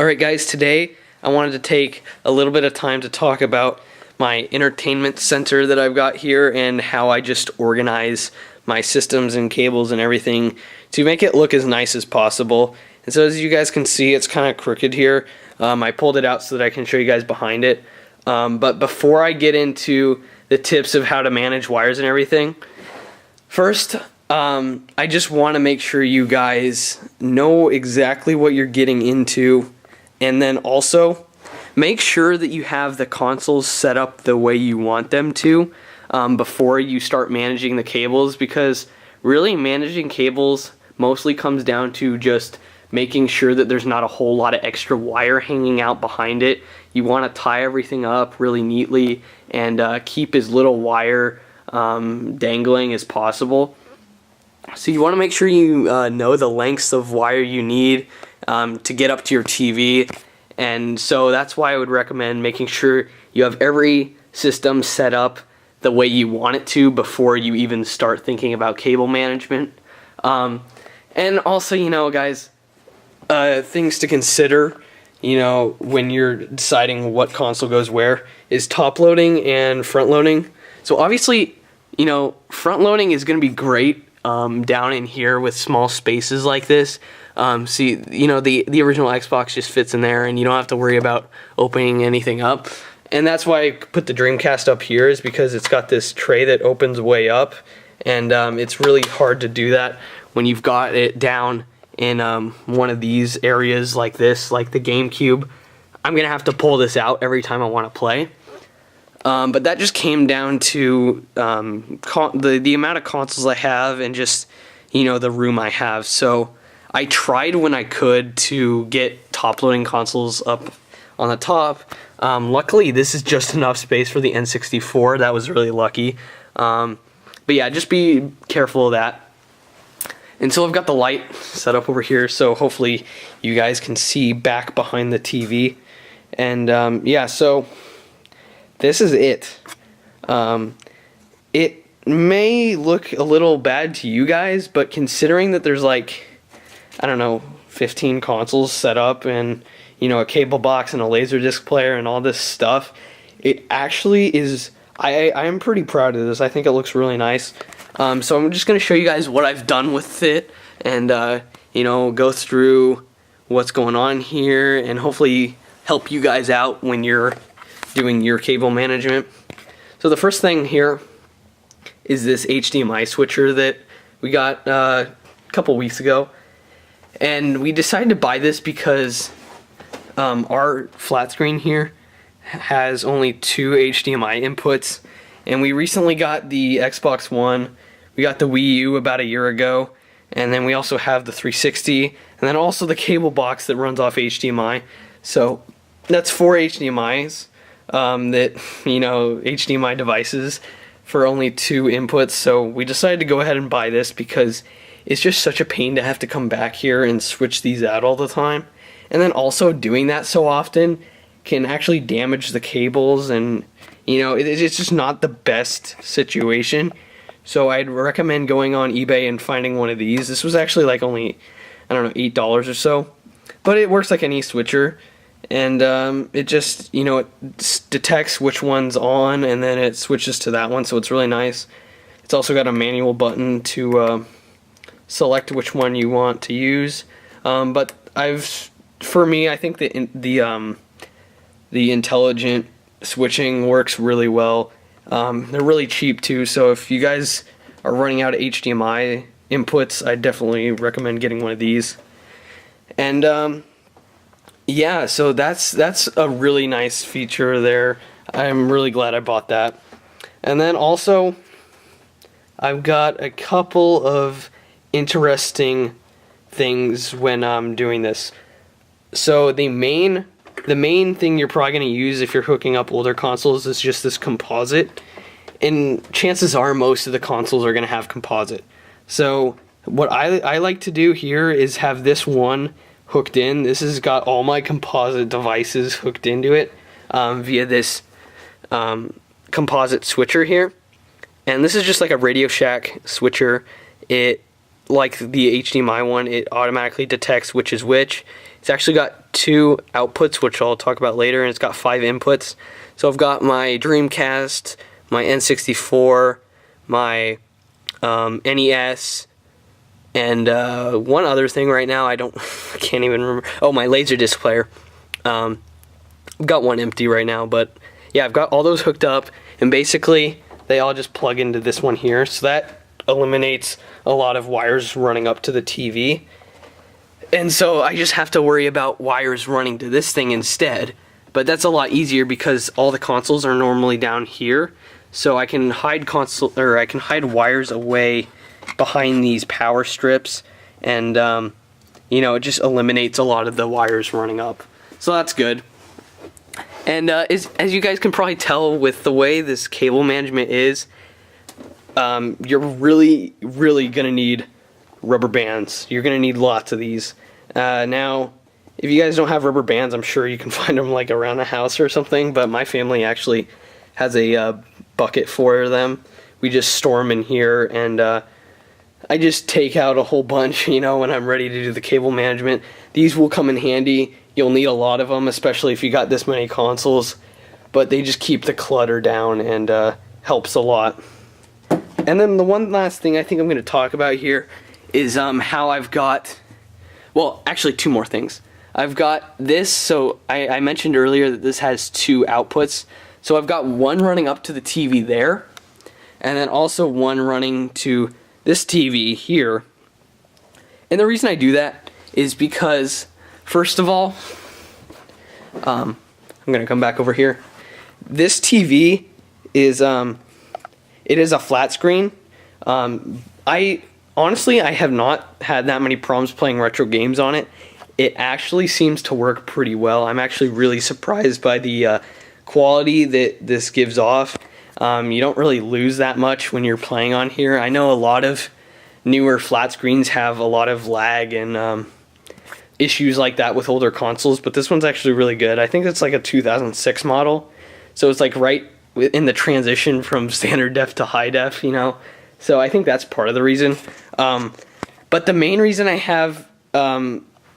Alright guys, today I wanted to take a little bit of time to talk about my entertainment center that I've got here and how I just organize my systems and cables and everything to make it look as nice as possible. And so as you guys can see, it's kind of crooked here. I pulled it out so that I can show you guys behind it. But before I get into the tips of how to manage wires and everything, first I just want to make sure you guys know exactly what you're getting into. And then also, make sure that you have the consoles set up the way you want them to before you start managing the cables, because really managing cables mostly comes down to just making sure that there's not a whole lot of extra wire hanging out behind it. You want to tie everything up really neatly and keep as little wire dangling as possible. So you want to make sure you know the lengths of wire you need to get up to your TV, and so that's why I would recommend making sure you have every system set up the way you want it to before you even start thinking about cable management. And also, you know, guys, things to consider, you know, when you're deciding what console goes where is top loading and front loading. So obviously, you know, front loading is going to be great down in here with small spaces like this. See, you know, the original Xbox just fits in there and you don't have to worry about opening anything up. And that's why I put the Dreamcast up here, is because it's got this tray that opens way up, and it's really hard to do that when you've got it down in one of these areas like this, like the GameCube. I'm gonna have to pull this out every time I want to play. But that just came down to the amount of consoles I have and just, you know, the room I have. So I tried when I could to get top-loading consoles up on the top. Luckily, this is just enough space for the N64. That was really lucky. But yeah, just be careful of that. And so I've got the light set up over here, so hopefully you guys can see back behind the TV. And yeah, so this is it. It may look a little bad to you guys, but considering that there's like, I don't know, 15 consoles set up and, you know, a cable box and a Laserdisc player and all this stuff, it actually is, I am pretty proud of this. I think it looks really nice. So I'm just going to show you guys what I've done with it and, you know, go through what's going on here and hopefully help you guys out when you're doing your cable management. So the first thing here is this HDMI switcher that we got a couple weeks ago. And we decided to buy this because our flat screen here has only 2 HDMI inputs, and we recently got the Xbox One, we got the Wii U about a year ago, and then we also have the 360, and then also the cable box that runs off HDMI. So that's 4 HDMIs that, you know, HDMI devices for only 2 inputs. So we decided to go ahead and buy this because it's just such a pain to have to come back here and switch these out all the time. And then also doing that so often can actually damage the cables, and, you know, it's just not the best situation. So I'd recommend going on eBay and finding one of these. This was actually like only, I don't know, $8 or so. But it works like any switcher. And it just, you know, it detects which one's on and then it switches to that one. So it's really nice. It's also got a manual button to select which one you want to use, but for me, I think the intelligent switching works really well. They're really cheap too, so if you guys are running out of HDMI inputs, I definitely recommend getting one of these. And yeah, so that's a really nice feature there. I'm really glad I bought that. And then also, I've got a couple of interesting things when I'm doing this. So the main thing you're probably going to use if you're hooking up older consoles is just this composite, and chances are most of the consoles are going to have composite. So what I like to do here is have this one hooked in. This has got all my composite devices hooked into it via this composite switcher here, and this is just like a Radio Shack switcher. It like the HDMI one, it automatically detects which is which. It's actually got 2 outputs, which I'll talk about later, and it's got 5 inputs. So I've got my Dreamcast, my N64, my NES, and one other thing right now, I can't even remember. Oh, my Laserdisc player. I've got one empty right now, but yeah, I've got all those hooked up, and basically they all just plug into this one here, so that eliminates a lot of wires running up to the TV. And so I just have to worry about wires running to this thing instead. But that's a lot easier because all the consoles are normally down here. So I can hide wires away behind these power strips, and you know, it just eliminates a lot of the wires running up. So that's good. And as you guys can probably tell with the way this cable management is, you're really gonna need rubber bands. You're gonna need lots of these. Now, if you guys don't have rubber bands, I'm sure you can find them like around the house or something, but my family actually has a bucket for them. We just store them in here, and I just take out a whole bunch, you know, when I'm ready to do the cable management. These will come in handy. You'll need a lot of them, especially if you got this many consoles, but they just keep the clutter down and helps a lot. And then the one last thing I think I'm going to talk about here is how I've got, well, actually 2 more things. I've got this, so I mentioned earlier that this has 2 outputs. So I've got one running up to the TV there, and then also one running to this TV here. And the reason I do that is because, first of all, I'm going to come back over here. This TV is, it is a flat screen. Honestly, I have not had that many problems playing retro games on it. It actually seems to work pretty well. I'm actually really surprised by the quality that this gives off. You don't really lose that much when you're playing on here. I know a lot of newer flat screens have a lot of lag and issues like that with older consoles, but this one's actually really good. I think it's like a 2006 model, so it's like right in the transition from standard def to high def, you know. So I think that's part of the reason. But the main reason I have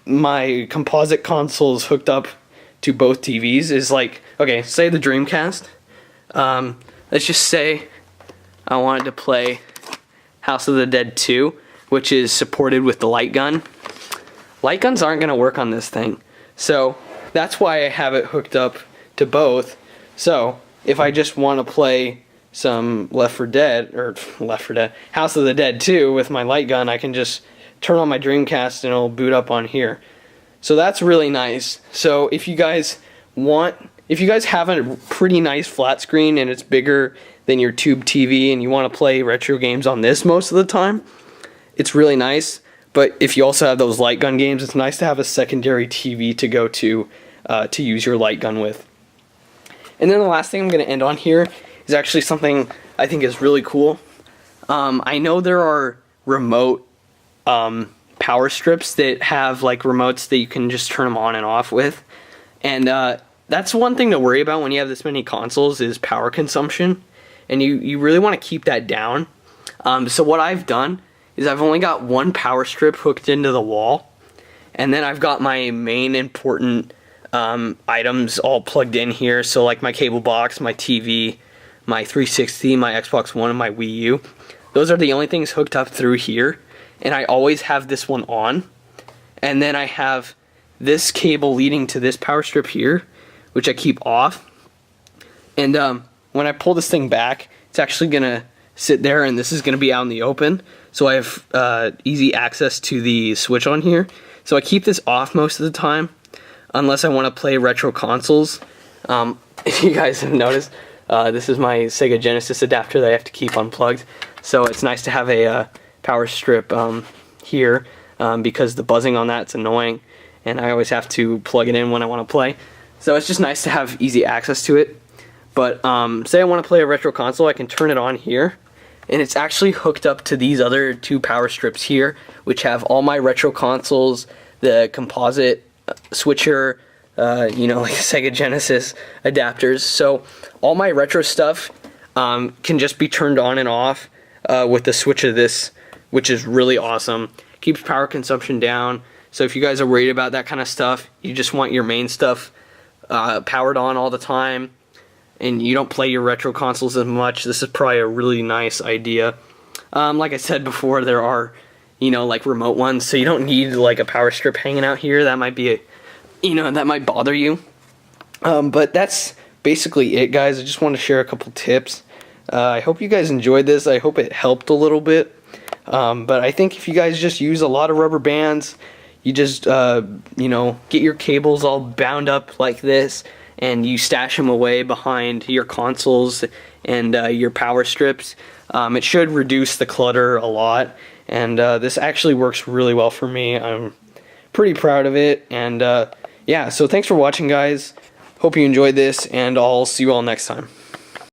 my composite consoles hooked up to both TVs is like, okay, say the Dreamcast. Let's just say I wanted to play House of the Dead 2, which is supported with the light gun. Light guns aren't going to work on this thing. So that's why I have it hooked up to both. So if I just want to play some House of the Dead 2 with my light gun, I can just turn on my Dreamcast and it'll boot up on here. So that's really nice. So if you guys have a pretty nice flat screen and it's bigger than your tube TV and you want to play retro games on this most of the time, it's really nice. But if you also have those light gun games, it's nice to have a secondary TV to go to use your light gun with. And then the last thing I'm going to end on here is actually something I think is really cool. I know there are remote power strips that have like remotes that you can just turn them on and off with. And that's one thing to worry about when you have this many consoles is power consumption. And you really want to keep that down. So what I've done is I've only got one power strip hooked into the wall. And then I've got my main important items all plugged in here. So like my cable box, my TV, my 360, my Xbox One, and my Wii U. Those are the only things hooked up through here. And I always have this one on. And then I have this cable leading to this power strip here, which I keep off. And when I pull this thing back, it's actually going to sit there, and this is going to be out in the open. So I have easy access to the switch on here. So I keep this off most of the time, unless I want to play retro consoles. If you guys have noticed, this is my Sega Genesis adapter that I have to keep unplugged. So it's nice to have a power strip here because the buzzing on that's annoying, and I always have to plug it in when I want to play. So it's just nice to have easy access to it. But say I want to play a retro console, I can turn it on here, and it's actually hooked up to these other 2 power strips here, which have all my retro consoles, the composite switcher, you know, like Sega Genesis adapters. So all my retro stuff can just be turned on and off with the switch of this which is really awesome. Keeps power consumption down. So if you guys are worried about that kind of stuff, you just want your main stuff powered on all the time, and you don't play your retro consoles as much, this is probably a really nice idea. Like I said before, there are, you know, like remote ones, so you don't need like a power strip hanging out here. That might be that might bother you. But that's basically it, guys. I just want to share a couple tips. I hope you guys enjoyed this. I hope it helped a little bit. But I think if you guys just use a lot of rubber bands, you just, get your cables all bound up like this, and you stash them away behind your consoles and your power strips. It should reduce the clutter a lot, and this actually works really well for me. I'm pretty proud of it, and yeah, so thanks for watching, guys. Hope you enjoyed this, and I'll see you all next time.